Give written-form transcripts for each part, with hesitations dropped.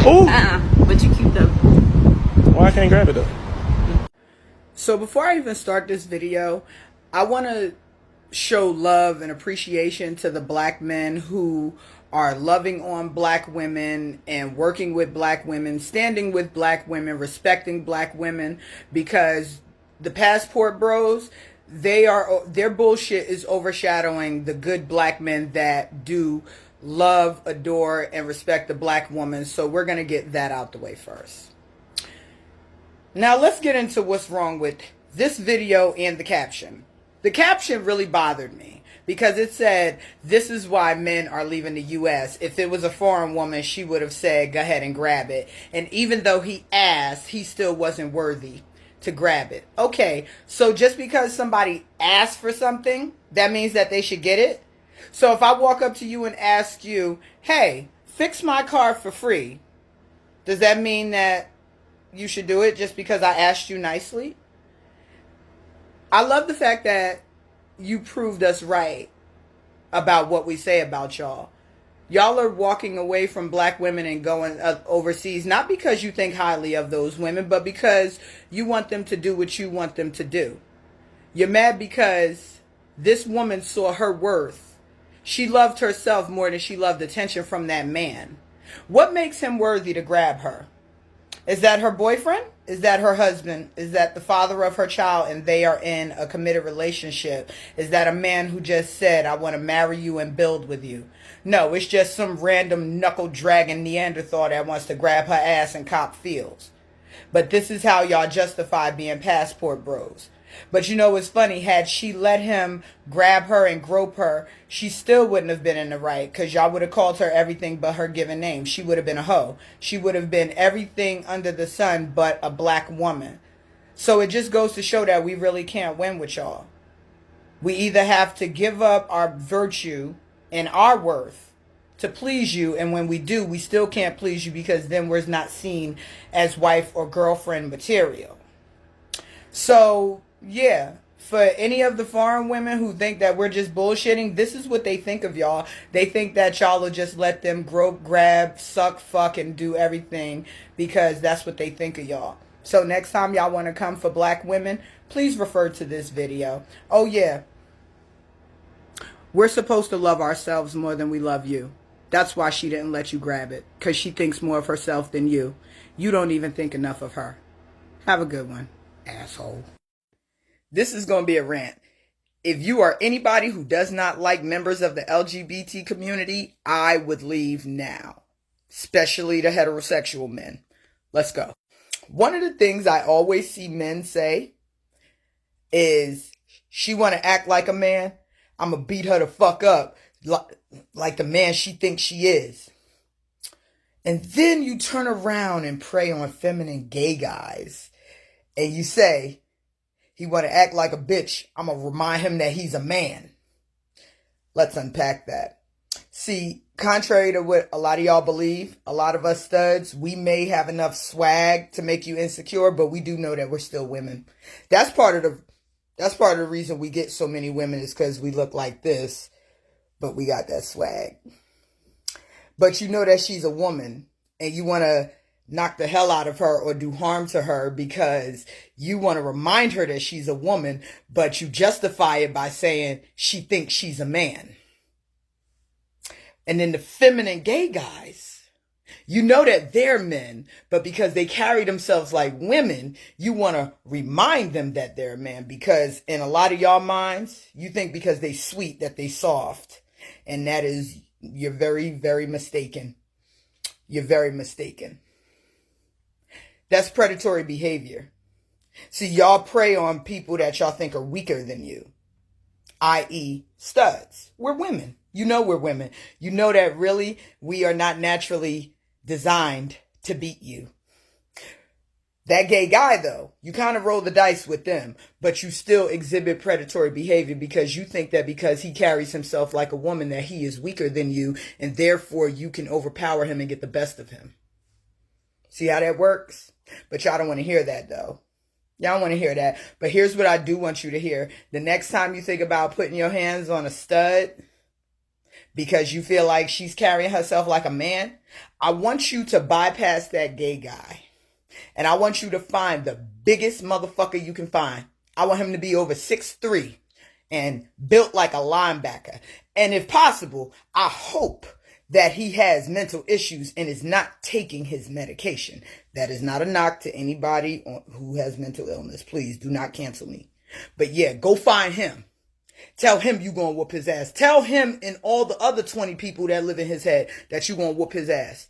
Ooh. But you cute though. Why I can't grab it though? So before I even start this video, I want to show love and appreciation to the black men who are loving on black women and working with black women, standing with black women, respecting black women, because the passport bros, their bullshit is overshadowing the good black men that do love, adore, and respect the black woman. So we're going to get that out the way first. Now let's get into what's wrong with this video and the caption. The caption really bothered me because it said, "This is why men are leaving the U.S. If it was a foreign woman, she would have said, go ahead and grab it." And even though he asked, he still wasn't worthy to grab it. Okay, so just because somebody asked for something, that means that they should get it? So if I walk up to you and ask you, "Hey, fix my car for free," does that mean that you should do it just because I asked you nicely? I love the fact that you proved us right about what we say about y'all. Y'all are walking away from black women and going overseas, not because you think highly of those women, but because you want them to do what you want them to do. You're mad because this woman saw her worth. She loved herself more than she loved attention from that man. What makes him worthy to grab her? Is that her boyfriend? Is that her husband? Is that the father of her child and they are in a committed relationship? Is that a man who just said, "I want to marry you and build with you"? No, it's just some random knuckle-dragging Neanderthal that wants to grab her ass and cop fields. But this is how y'all justify being passport bros. But you know what's funny? Had she let him grab her and grope her, she still wouldn't have been in the right, because y'all would have called her everything but her given name. She would have been a hoe. She would have been everything under the sun but a black woman. So it just goes to show that we really can't win with y'all. We either have to give up our virtue and our worth to please you, and when we do, we still can't please you because then we're not seen as wife or girlfriend material. So yeah, for any of the foreign women who think that we're just bullshitting, this is what they think of y'all. They think that y'all will just let them grope, grab, suck, fuck, and do everything because that's what they think of y'all. So next time y'all want to come for black women, please refer to this video. Oh yeah, we're supposed to love ourselves more than we love you. That's why she didn't let you grab it, because she thinks more of herself than you. You don't even think enough of her. Have a good one, asshole. This is going to be a rant. If you are anybody who does not like members of the LGBT community, I would leave now. Especially the heterosexual men. Let's go. One of the things I always see men say is, "She want to act like a man, I'm going to beat her the fuck up like the man she thinks she is." And then you turn around and prey on feminine gay guys. And you say, "He want to act like a bitch, I'm going to remind him that he's a man." Let's unpack that. See, contrary to what a lot of y'all believe, a lot of us studs, we may have enough swag to make you insecure, but we do know that we're still women. That's part of the reason we get so many women, is because we look like this, but we got that swag. But you know that she's a woman, and you want to knock the hell out of her or do harm to her because you want to remind her that she's a woman, but you justify it by saying she thinks she's a man. And then the feminine gay guys, you know that they're men, but because they carry themselves like women, you want to remind them that they're a man, because in a lot of y'all minds, you think because they sweet that they soft. And that is, you're very, very mistaken. You're very mistaken. That's predatory behavior. See, y'all prey on people that y'all think are weaker than you, i.e. studs. We're women. You know we're women. You know that really we are not naturally designed to beat you. That gay guy, though, you kind of roll the dice with them, but you still exhibit predatory behavior because you think that because he carries himself like a woman that he is weaker than you, and therefore you can overpower him and get the best of him. See how that works? But y'all don't want to hear that, though. Y'all don't want to hear that. But here's what I do want you to hear. The next time you think about putting your hands on a stud, because you feel like she's carrying herself like a man, I want you to bypass that gay guy. And I want you to find the biggest motherfucker you can find. I want him to be over 6'3" and built like a linebacker. And if possible, I hope that he has mental issues and is not taking his medication. That is not a knock to anybody who has mental illness. Please do not cancel me. But yeah, go find him. Tell him you gonna whoop his ass. Tell him and all the other 20 people that live in his head that you gonna whoop his ass.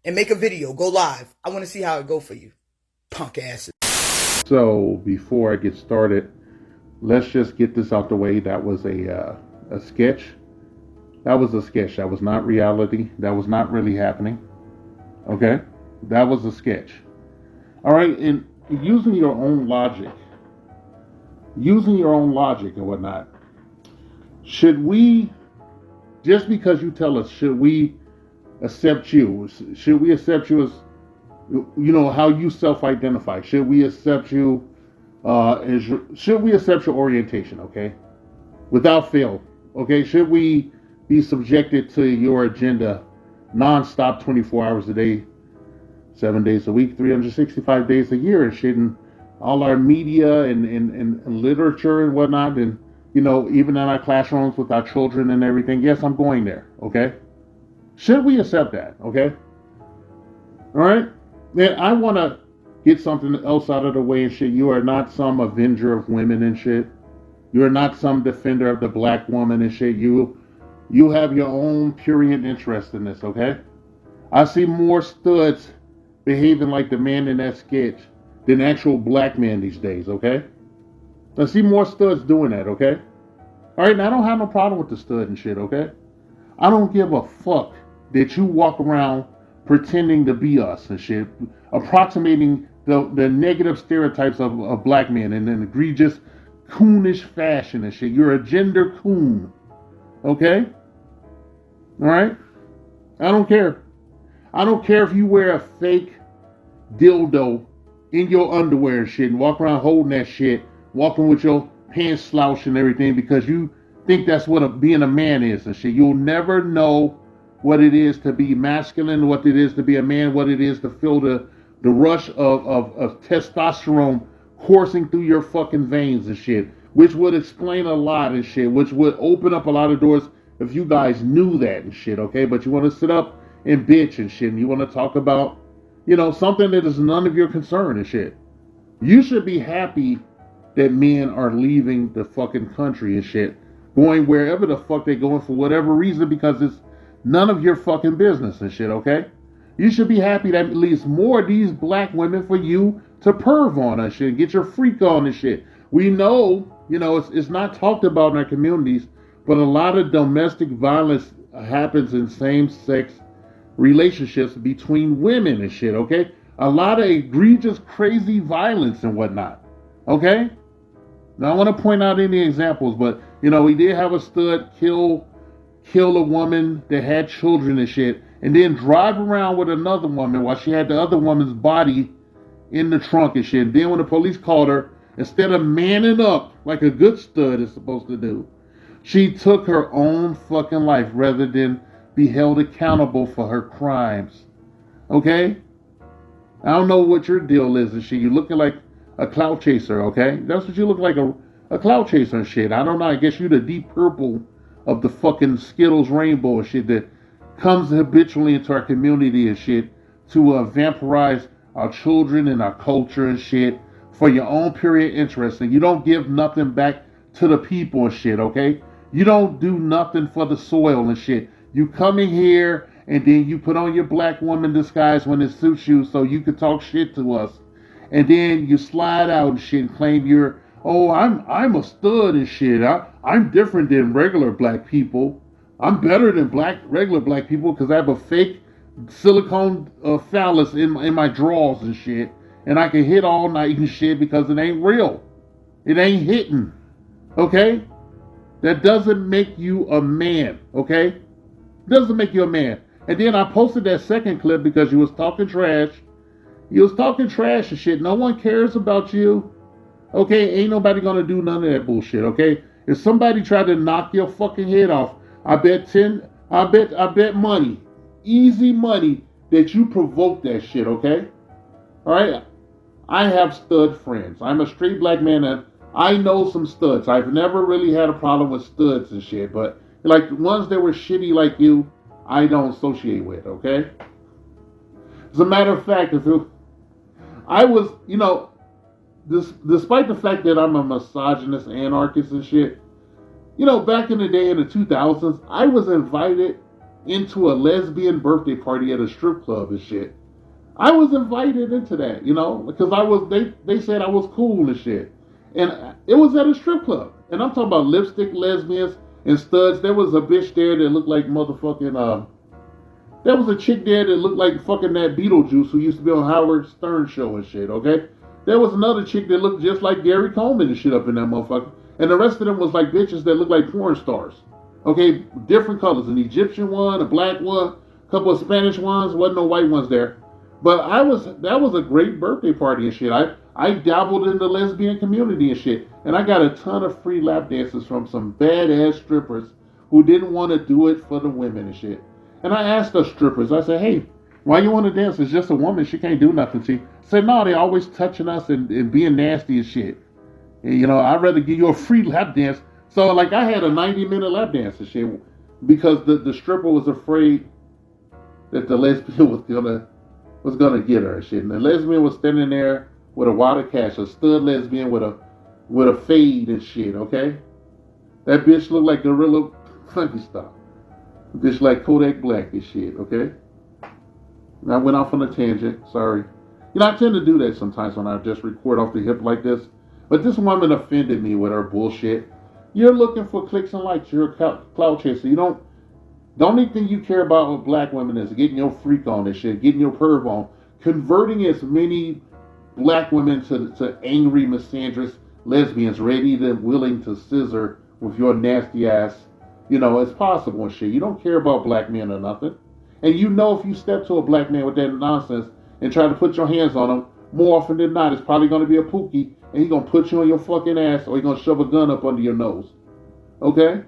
And make a video. Go live. I want to see how it go for you. Punk asses. So before I get started, let's just get this out the way. That was a sketch. That was a sketch. That was not reality. That was not really happening. Okay? That was a sketch. All right? And using your own logic and whatnot, should we, just because you tell us, should we accept you? Should we accept you as, how you self-identify? Should we accept you should we accept your orientation, okay? Without fail, okay? Should we be subjected to your agenda non-stop 24 hours a day, 7 days a week, 365 days a year, and shit, and all our media and literature and whatnot, and, even in our classrooms with our children and everything? Yes, I'm going there, okay? Should we accept that, okay? All right? Then I want to get something else out of the way and shit. You are not some avenger of women and shit. You are not some defender of the black woman and shit. You have your own purient interest in this, okay? I see more studs behaving like the man in that sketch than actual black men these days, okay? I see more studs doing that, okay? All right, now I don't have no problem with the stud and shit, okay? I don't give a fuck that you walk around pretending to be us and shit, approximating the negative stereotypes of black men in an egregious, coonish fashion and shit. You're a gender coon, okay? All right? I don't care. I don't care if you wear a fake dildo in your underwear and shit and walk around holding that shit, walking with your pants slouched and everything because you think that's what being a man is and shit. You'll never know what it is to be masculine, what it is to be a man, what it is to feel the rush of testosterone coursing through your fucking veins and shit, which would explain a lot and shit, which would open up a lot of doors if you guys knew that and shit, okay? But you want to sit up and bitch and shit, and you want to talk about, something that is none of your concern and shit. You should be happy that men are leaving the fucking country and shit, going wherever the fuck they're going for whatever reason, because it's none of your fucking business and shit, okay? You should be happy that at least more of these black women for you to perv on and shit, get your freak on and shit. We know, it's not talked about in our communities, but a lot of domestic violence happens in same-sex relationships between women and shit, okay? A lot of egregious, crazy violence and whatnot, okay? Now, I want to point out any examples, but, we did have a stud kill a woman that had children and shit, and then drive around with another woman while she had the other woman's body in the trunk and shit. And then when the police called her, instead of manning up like a good stud is supposed to do, she took her own fucking life rather than be held accountable for her crimes. Okay? I don't know what your deal is and shit. You're looking like a clout chaser, okay? That's what you look like, a clout chaser and shit. I don't know. I guess you the deep purple of the fucking Skittles rainbow and shit that comes habitually into our community and shit to vampirize our children and our culture and shit for your own period interest. And you don't give nothing back to the people and shit, okay? You don't do nothing for the soil and shit. You come in here and then you put on your black woman disguise when it suits you so you can talk shit to us. And then you slide out and shit and claim you're, oh, I'm a stud and shit. I'm different than regular black people. I'm better than regular black people because I have a fake silicone phallus in my drawers and shit. And I can hit all night and shit because it ain't real. It ain't hitting. Okay? That doesn't make you a man. Okay? Doesn't make you a man. And then I posted that second clip because you was talking trash. You was talking trash and shit. No one cares about you. Okay? Ain't nobody gonna do none of that bullshit. Okay? If somebody tried to knock your fucking head off, I bet I bet money, easy money, that you provoke that shit. Okay, all right. I have stud friends. I'm a straight black man, and I know some studs. I've never really had a problem with studs and shit, but like the ones that were shitty like you, I don't associate with. Okay. As a matter of fact, I was, despite the fact that I'm a misogynist anarchist and shit, back in the day in the 2000s, I was invited into a lesbian birthday party at a strip club and shit. I was invited into that, because they said I was cool and shit. And it was at a strip club. And I'm talking about lipstick lesbians and studs. There was a bitch there that looked like motherfucking there was a chick there that looked like fucking that Beetlejuice who used to be on Howard Stern show and shit, okay? There was another chick that looked just like Gary Coleman and shit up in that motherfucker. And the rest of them was like bitches that looked like porn stars. Okay, different colors. An Egyptian one, a black one, a couple of Spanish ones, wasn't no white ones there. But that was a great birthday party and shit. I dabbled in the lesbian community and shit. And I got a ton of free lap dances from some badass strippers who didn't want to do it for the women and shit. And I asked the strippers, I said, hey, why you want to dance? It's just a woman. She can't do nothing. She said, no, they always touching us and being nasty and shit. And, I'd rather give you a free lap dance. So, like, I had a 90-minute lap dance and shit because the stripper was afraid that the lesbian was gonna get her and shit. And the lesbian was standing there with a wad of cash, a stud lesbian with a fade and shit, okay? That bitch looked like Gorilla Funky Stop. Bitch like Kodak Black and shit, okay? And I went off on a tangent, sorry. I tend to do that sometimes when I just record off the hip like this. But this woman offended me with her bullshit. You're looking for clicks and likes. You're a clout chaser. The only thing you care about with black women is getting your freak on and shit, getting your perv on, converting as many black women to angry, misandrous lesbians ready to willing to scissor with your nasty ass, as possible and shit. You don't care about black men or nothing. And if you step to a black man with that nonsense and try to put your hands on him, more often than not, it's probably going to be a pookie and he's going to put you on your fucking ass or he's going to shove a gun up under your nose. Okay?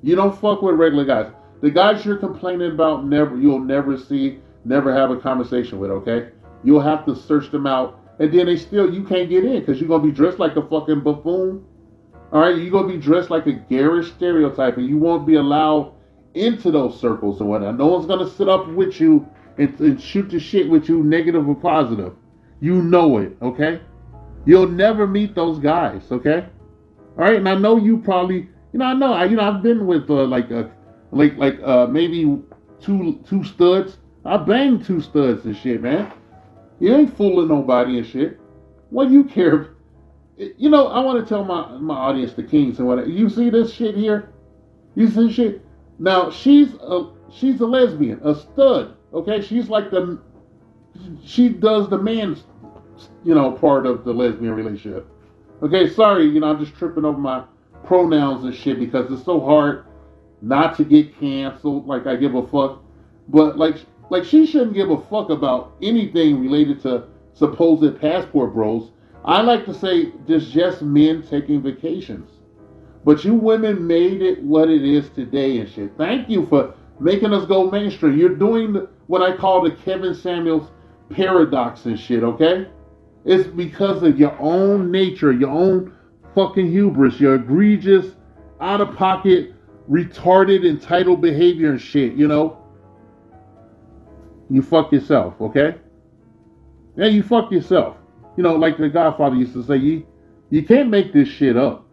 You don't fuck with regular guys. The guys you're complaining about, you'll never see, never have a conversation with, okay? You'll have to search them out. And then you can't get in because you're going to be dressed like a fucking buffoon. All right? You're going to be dressed like a garish stereotype and you won't be allowed into those circles or whatnot. No one's going to sit up with you and shoot the shit with you, negative or positive. You know it, okay? You'll never meet those guys, okay? All right? And I know you probably, I've been with maybe two studs. I banged two studs and shit, man. You ain't fooling nobody and shit. What do you care? I want to tell my audience, the kings and whatever. You see this shit here? You see shit? Now she's a lesbian, a stud. Okay, she's like she does the man's, part of the lesbian relationship. Okay, sorry, I'm just tripping over my pronouns and shit because it's so hard not to get canceled. Like I give a fuck, but like she shouldn't give a fuck about anything related to supposed passport bros. I like to say there's just men taking vacations. But you women made it what it is today and shit. Thank you for making us go mainstream. You're doing what I call the Kevin Samuels paradox and shit, okay? It's because of your own nature, your own fucking hubris, your egregious, out of pocket, retarded, entitled behavior and shit, You fuck yourself, okay? Yeah, you fuck yourself. Like the Godfather used to say, you can't make this shit up.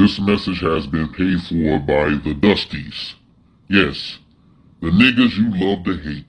This message has been paid for by the Dusties. Yes, the niggas you love to hate.